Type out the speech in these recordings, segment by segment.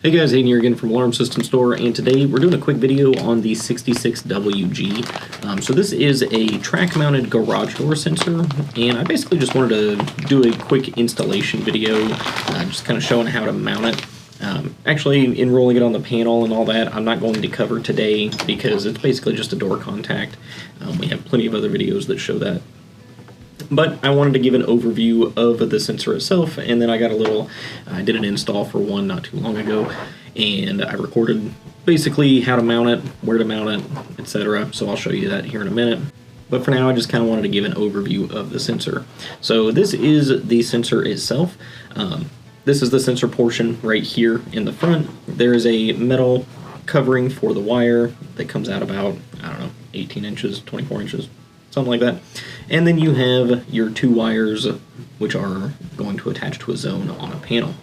Hey guys, Hayden here again from Alarm System Store, and today we're doing a quick video on the 66WG. So this is a track-mounted garage door sensor, and I basically just wanted to do a quick installation video, just kind of showing how to mount it. Actually, enrolling it on the panel and all that, I'm not going to cover today because it's basically just a door contact. We have plenty of other videos that show that. But I wanted to give an overview of the sensor itself, and then I did an install for one not too long ago, and I recorded basically how to mount it, where to mount it, etc. So I'll show you that here in a minute. But for now, I just kind of wanted to give an overview of the sensor. So this is the sensor itself. This is the sensor portion right here in the front. There is a metal covering for the wire that comes out about, 18 inches, 24 inches. Something like that. And then you have your two wires, which are going to attach to a zone on a panel.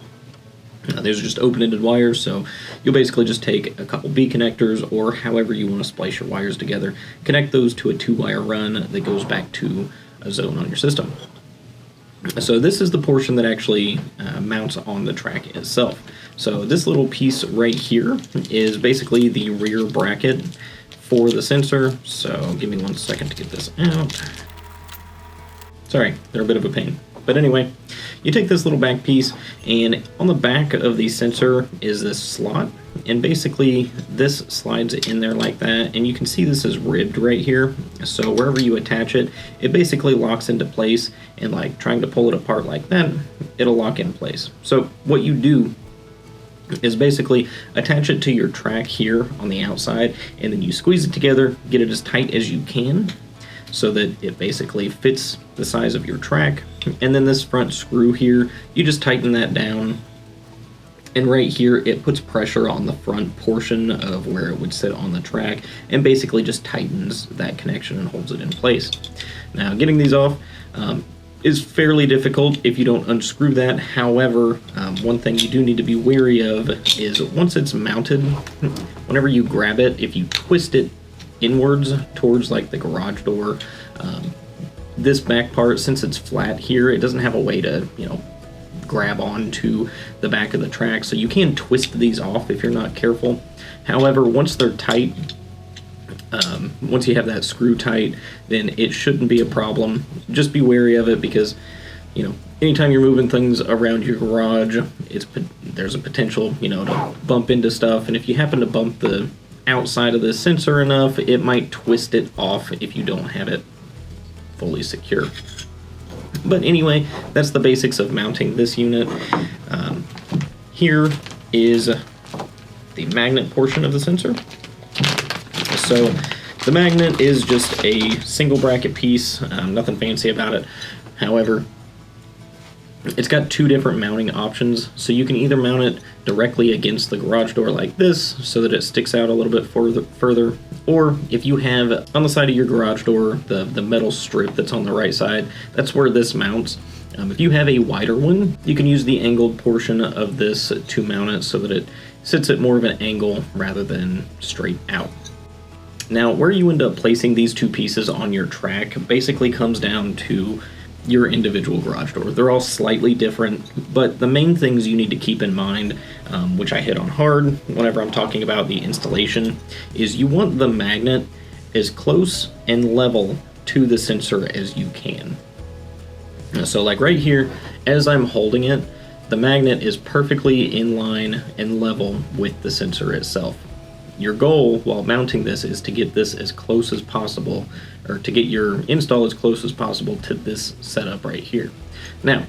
These are just open-ended wires, so you'll basically just take a couple B connectors, or however you want to splice your wires together, connect those to a two-wire run that goes back to a zone on your system. So this is the portion that actually mounts on the track itself. So this little piece right here is basically the rear bracket for the sensor. So give me 1 second to get this out. Sorry, they're a bit of a pain. But anyway, you take this little back piece, and on the back of the sensor is this slot, and basically this slides in there like that, and you can see this is ribbed right here. So wherever you attach it, it basically locks into place, and like trying to pull it apart like that, it'll lock in place. So what you do is basically attach it to your track here on the outside, and then you squeeze it together, get it as tight as you can so that it basically fits the size of your track. And then this front screw here, you just tighten that down, and right here it puts pressure on the front portion of where it would sit on the track and basically just tightens that connection and holds it in place. Now getting these off is fairly difficult if you don't unscrew that. However, one thing you do need to be wary of is once it's mounted, whenever you grab it, if you twist it inwards towards like the garage door, this back part, since it's flat here, it doesn't have a way to, grab onto the back of the track, so you can twist these off if you're not careful. However, once they're tight, once you have that screw tight, then it shouldn't be a problem. Just be wary of it because, anytime you're moving things around your garage, there's a potential, to bump into stuff, and if you happen to bump the outside of the sensor enough, it might twist it off if you don't have it fully secure. But anyway, that's the basics of mounting this unit. Here is the magnet portion of the sensor. So the magnet is just a single bracket piece, nothing fancy about it. However, it's got two different mounting options, so you can either mount it directly against the garage door like this so that it sticks out a little bit further, or if you have on the side of your garage door the metal strip that's on the right side, that's where this mounts. If you have a wider one, you can use the angled portion of this to mount it so that it sits at more of an angle rather than straight out. Now, where you end up placing these two pieces on your track basically comes down to your individual garage door. They're all slightly different, but the main things you need to keep in mind, which I hit on hard whenever I'm talking about the installation, is you want the magnet as close and level to the sensor as you can. So like right here, as I'm holding it, the magnet is perfectly in line and level with the sensor itself. Your goal while mounting this is to get this as close as possible, or to get your install as close as possible to this setup right here. Now,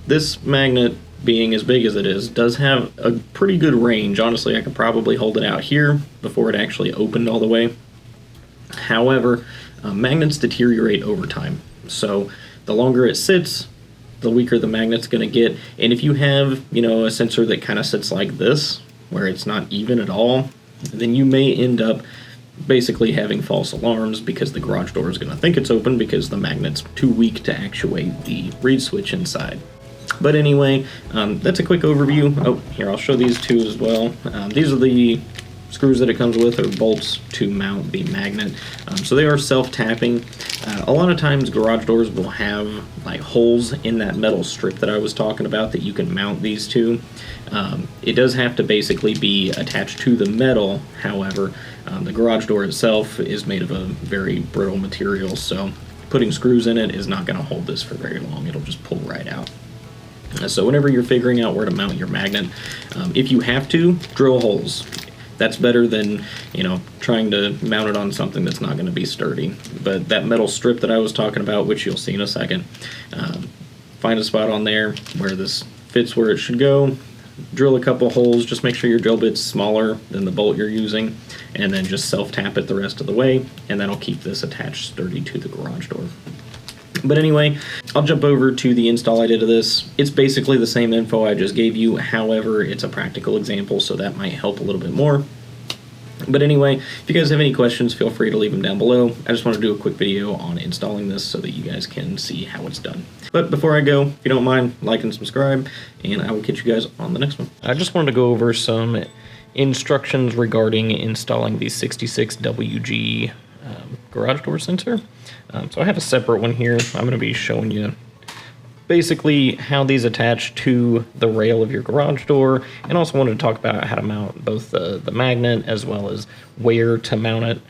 this magnet, being as big as it is, does have a pretty good range. Honestly, I could probably hold it out here before it actually opened all the way. However, magnets deteriorate over time. So the longer it sits, the weaker the magnet's going to get. And if you have, a sensor that kind of sits like this, where it's not even at all, then you may end up basically having false alarms because the garage door is going to think it's open because the magnet's too weak to actuate the reed switch inside. But anyway, that's a quick overview. Oh, here, I'll show these two as well. These are the screws that it comes with are bolts to mount the magnet. So they are self-tapping. A lot of times garage doors will have like holes in that metal strip that I was talking about that you can mount these to. It does have to basically be attached to the metal. However, the garage door itself is made of a very brittle material, so putting screws in it is not going to hold this for very long. It'll just pull right out. So whenever you're figuring out where to mount your magnet, if you have to, drill holes. That's better than, you know, trying to mount it on something that's not going to be sturdy. But that metal strip that I was talking about, which you'll see in a second, find a spot on there where this fits where it should go, drill a couple holes, just make sure your drill bit's smaller than the bolt you're using, and then just self-tap it the rest of the way, and that'll keep this attached sturdy to the garage door. But anyway, I'll jump over to the install I did of this. It's basically the same info I just gave you, however, it's a practical example, so that might help a little bit more. But anyway, if you guys have any questions, feel free to leave them down below. I just want to do a quick video on installing this so that you guys can see how it's done. But before I go, if you don't mind, like and subscribe, and I will catch you guys on the next one. I just wanted to go over some instructions regarding installing the 66WG garage door sensor. So I have a separate one here. I'm going to be showing you basically how these attach to the rail of your garage door, and also wanted to talk about how to mount both the magnet as well as where to mount it,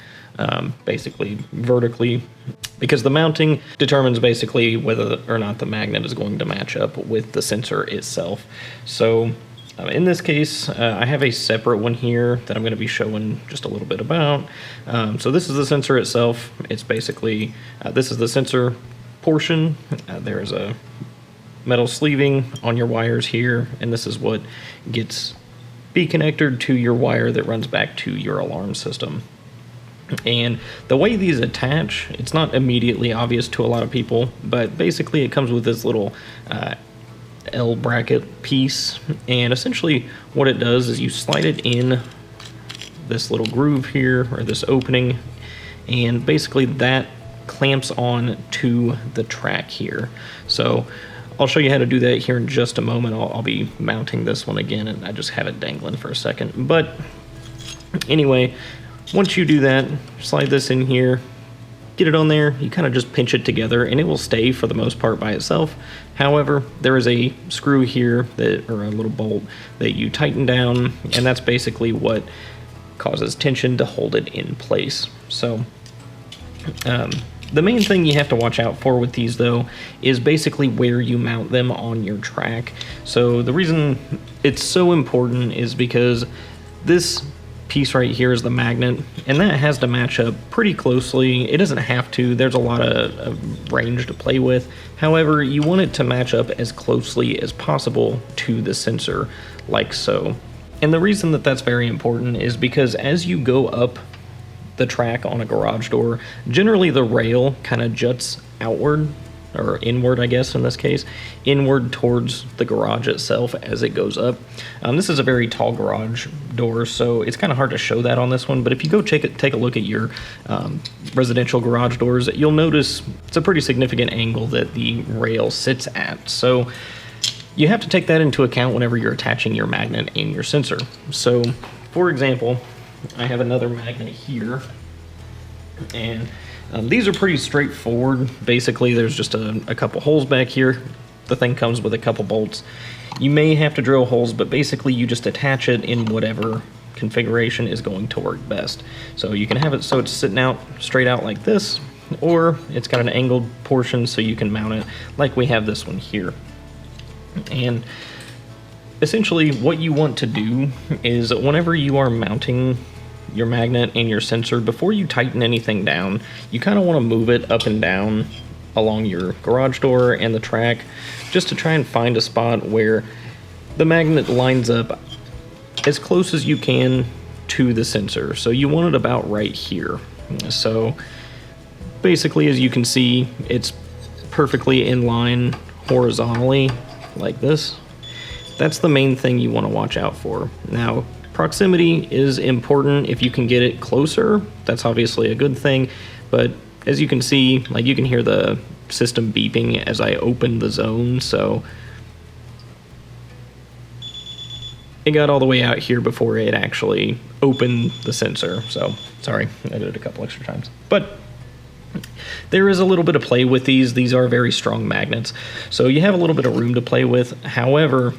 basically vertically, because the mounting determines basically whether or not the magnet is going to match up with the sensor itself. So in this case, I have a separate one here that I'm going to be showing just a little bit about. So this is the sensor itself. It's basically, this is the sensor portion. There's a metal sleeving on your wires here, and this is what gets connected to your wire that runs back to your alarm system. And the way these attach, it's not immediately obvious to a lot of people, but basically it comes with this little L bracket piece, and essentially what it does is you slide it in this little groove here, or this opening, and basically that clamps on to the track here. So I'll show you how to do that here in just a moment. I'll be mounting this one again, and I just have it dangling for a second. But anyway, once you do that, slide this in here, get it on there, you kind of just pinch it together, and it will stay for the most part by itself. However, there is a screw here, or a little bolt, that you tighten down, and that's basically what causes tension to hold it in place. So the main thing you have to watch out for with these, though, is basically where you mount them on your track. So the reason it's so important is because this piece right here is the magnet, and that has to match up pretty closely. It doesn't have to. There's a lot of range to play with. However, you want it to match up as closely as possible to the sensor, like so. And the reason that that's very important is because as you go up the track on a garage door, generally the rail kind of juts outward, or inward, I guess in this case, inward towards the garage itself as it goes up. This is a very tall garage door, so it's kind of hard to show that on this one, but if you go take a look at your residential garage doors, you'll notice it's a pretty significant angle that the rail sits at. So you have to take that into account whenever you're attaching your magnet and your sensor. So for example, I have another magnet here, and these are pretty straightforward. Basically, there's just a couple holes back here. The thing comes with a couple bolts. You may have to drill holes, but basically you just attach it in whatever configuration is going to work best. So you can have it so it's sitting out straight out like this, or it's got an angled portion so you can mount it like we have this one here. And essentially what you want to do is whenever you are mounting your magnet and your sensor, before you tighten anything down, you kind of want to move it up and down along your garage door and the track, just to try and find a spot where the magnet lines up as close as you can to the sensor. So you want it about right here. So basically, as you can see, it's perfectly in line horizontally like this. That's the main thing you want to watch out for. Now, proximity is important. If you can get it closer, that's obviously a good thing, but as you can see, like, you can hear the system beeping as I open the zone, so it got all the way out here before it actually opened the sensor. So sorry, I did it a couple extra times. But there is a little bit of play with these. These are very strong magnets, so you have a little bit of room to play with. However,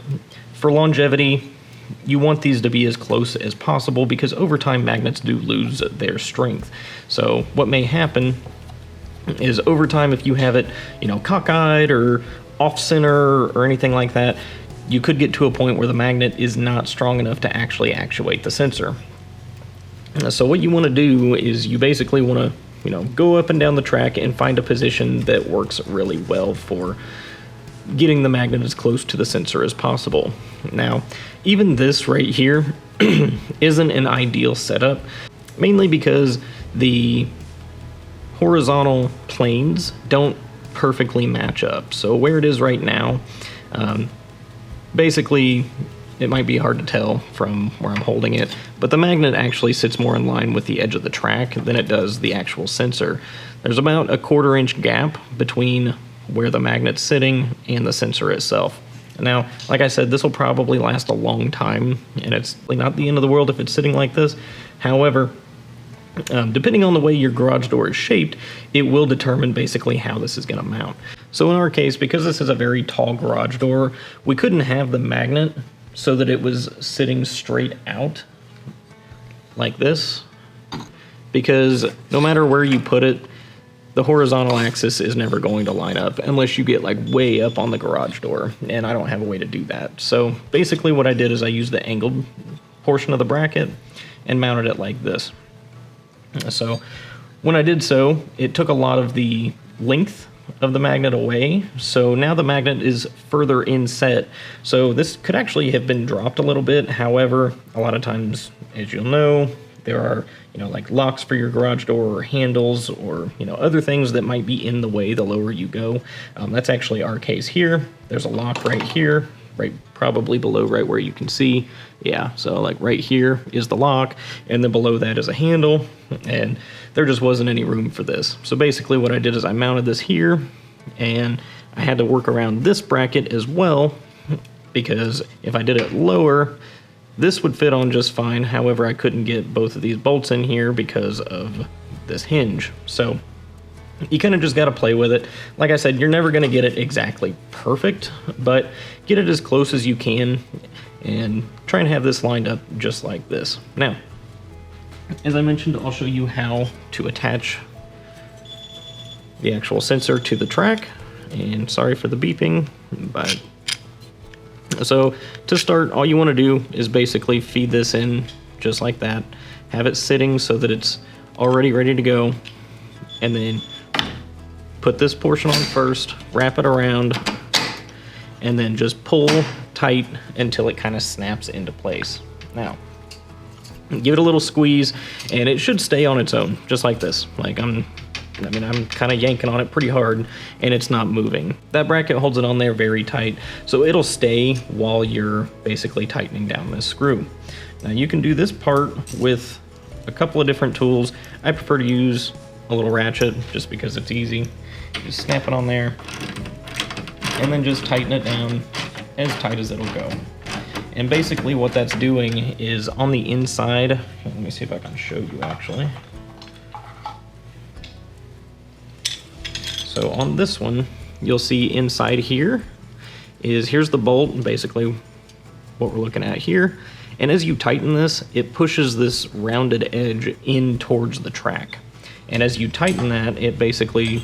for longevity, you want these to be as close as possible because over time magnets do lose their strength. So what may happen is over time, if you have it, cockeyed or off center or anything like that, you could get to a point where the magnet is not strong enough to actually actuate the sensor. So what you want to do is you basically want to go up and down the track and find a position that works really well for getting the magnet as close to the sensor as possible. Now, even this right here isn't an ideal setup, mainly because the horizontal planes don't perfectly match up. So where it is right now, basically, it might be hard to tell from where I'm holding it, but the magnet actually sits more in line with the edge of the track than it does the actual sensor. There's about a 1/4 inch gap between where the magnet's sitting and the sensor itself. Now, like I said, this will probably last a long time, and it's not the end of the world if it's sitting like this. However, depending on the way your garage door is shaped, it will determine basically how this is going to mount. So in our case, because this is a very tall garage door, we couldn't have the magnet so that it was sitting straight out like this, because no matter where you put it, the horizontal axis is never going to line up unless you get like way up on the garage door, and I don't have a way to do that. So basically what I did is I used the angled portion of the bracket and mounted it like this. So when I did so, it took a lot of the length of the magnet away, so now the magnet is further inset. So this could actually have been dropped a little bit. However, a lot of times, as you'll know, there are like locks for your garage door or handles or other things that might be in the way the lower you go. That's actually our case here. There's a lock right here, right probably below right where you can see. Yeah, so like right here is the lock, and then below that is a handle, and there just wasn't any room for this. So basically what I did is I mounted this here, and I had to work around this bracket as well, because if I did it lower, this would fit on just fine. However, I couldn't get both of these bolts in here because of this hinge. So you kind of just got to play with it. Like I said, you're never going to get it exactly perfect, but get it as close as you can and try and have this lined up just like this. Now, as I mentioned, I'll show you how to attach the actual sensor to the track. And sorry for the beeping, but so to start, all you want to do is basically feed this in just like that. Have it sitting so that it's already ready to go, and then put this portion on first, wrap it around, and then just pull tight until it kind of snaps into place. Now, give it a little squeeze, and it should stay on its own, just like this. I'm kind of yanking on it pretty hard, and it's not moving. That bracket holds it on there very tight, so it'll stay while you're basically tightening down this screw. Now, you can do this part with a couple of different tools. I prefer to use a little ratchet just because it's easy. Just snap it on there, and then just tighten it down as tight as it'll go. And basically what that's doing is on the inside, let me see if I can show you actually. So on this one, you'll see inside here here's the bolt, basically what we're looking at here. And as you tighten this, it pushes this rounded edge in towards the track. And as you tighten that, it basically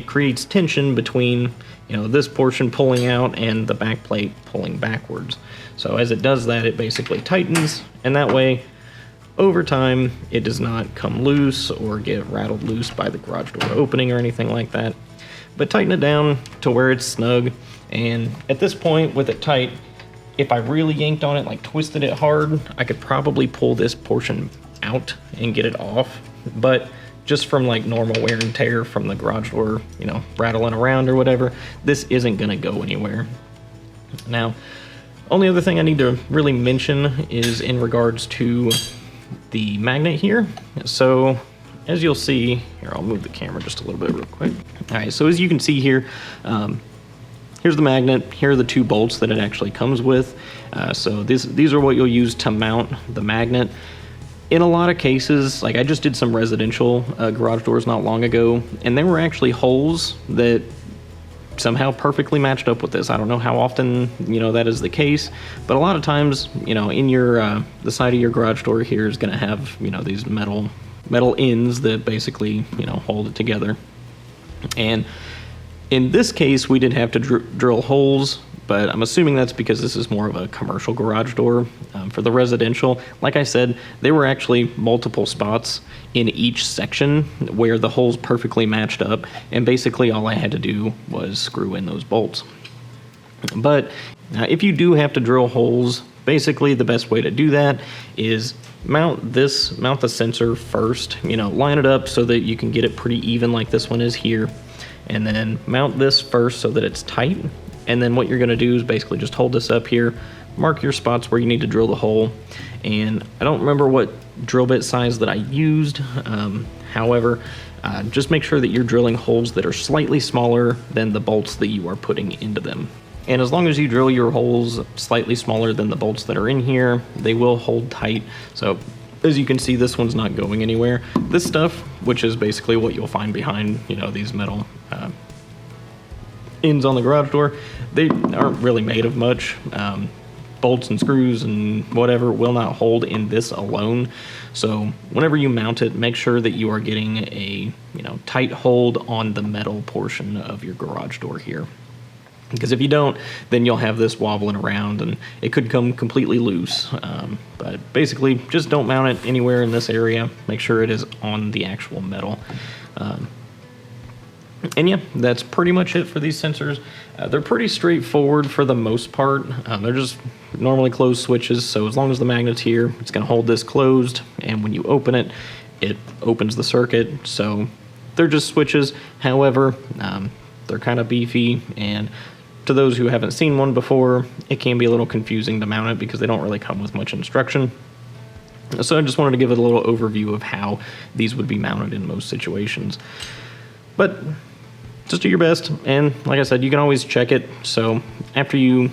creates tension between this portion pulling out and the back plate pulling backwards. So as it does that, it basically tightens, and that way over time it does not come loose or get rattled loose by the garage door opening or anything like that. But tighten it down to where it's snug, and at this point with it tight, if I really yanked on it, like twisted it hard, I could probably pull this portion out and get it off. But just from like normal wear and tear from the garage door, rattling around or whatever, this isn't gonna go anywhere. Now, only other thing I need to really mention is in regards to the magnet here. So as you'll see, here, I'll move the camera just a little bit real quick. All right, so as you can see here, here's the magnet. Here are the 2 bolts that it actually comes with. So these are what you'll use to mount the magnet. In a lot of cases, like I just did some residential garage doors not long ago, and there were actually holes that somehow perfectly matched up with this. I don't know how often, that is the case, but a lot of times, in your the side of your garage door here is going to have, these metal ends that basically, hold it together. And in this case, we did have to drill holes, but I'm assuming that's because this is more of a commercial garage door. For the residential, like I said, there were actually multiple spots in each section where the holes perfectly matched up, and basically all I had to do was screw in those bolts. But if you do have to drill holes, basically the best way to do that is mount the sensor first, line it up so that you can get it pretty even like this one is here, and then mount this first so that it's tight. And then what you're going to do is basically just hold this up here, mark your spots where you need to drill the hole. And I don't remember what drill bit size that I used. However, just make sure that you're drilling holes that are slightly smaller than the bolts that you are putting into them. And as long as you drill your holes slightly smaller than the bolts that are in here, they will hold tight. So as you can see, this one's not going anywhere. This stuff, which is basically what you'll find behind, these metal ends on the garage door, they aren't really made of much. Bolts and screws and whatever will not hold in this alone. So whenever you mount it, make sure that you are getting a tight hold on the metal portion of your garage door here. Because if you don't, then you'll have this wobbling around and it could come completely loose. But basically, just don't mount it anywhere in this area. Make sure it is on the actual metal. And yeah, that's pretty much it for these sensors. They're pretty straightforward for the most part. They're just normally closed switches, so as long as the magnet's here, it's going to hold this closed, and when you open it, it opens the circuit. So they're just switches. However, they're kind of beefy, and to those who haven't seen one before, it can be a little confusing to mount it because they don't really come with much instruction. So I just wanted to give it a little overview of how these would be mounted in most situations. But just do your best, and like I said, you can always check it. So after you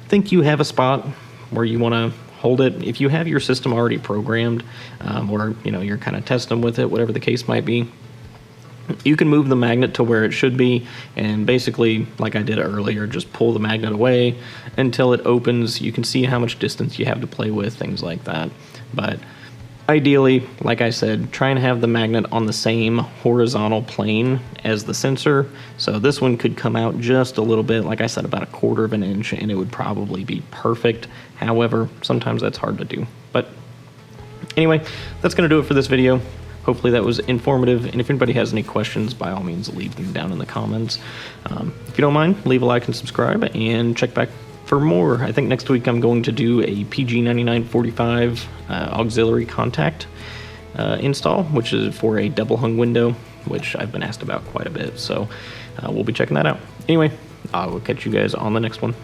think you have a spot where you want to hold it, if you have your system already programmed, or you're kind of testing with it, whatever the case might be, you can move the magnet to where it should be, and basically, like I did earlier, just pull the magnet away until it opens. You can see how much distance you have to play with, things like that. But ideally, like I said, try and have the magnet on the same horizontal plane as the sensor. So this one could come out just a little bit, like I said, about 1/4 of an inch, and it would probably be perfect. However, sometimes that's hard to do. But anyway, that's going to do it for this video. Hopefully that was informative, and if anybody has any questions, by all means, leave them down in the comments. If you don't mind, leave a like and subscribe, and check back for more. I think next week I'm going to do a PG9945 auxiliary contact install, which is for a double hung window, which I've been asked about quite a bit. So we'll be checking that out. Anyway, I will catch you guys on the next one.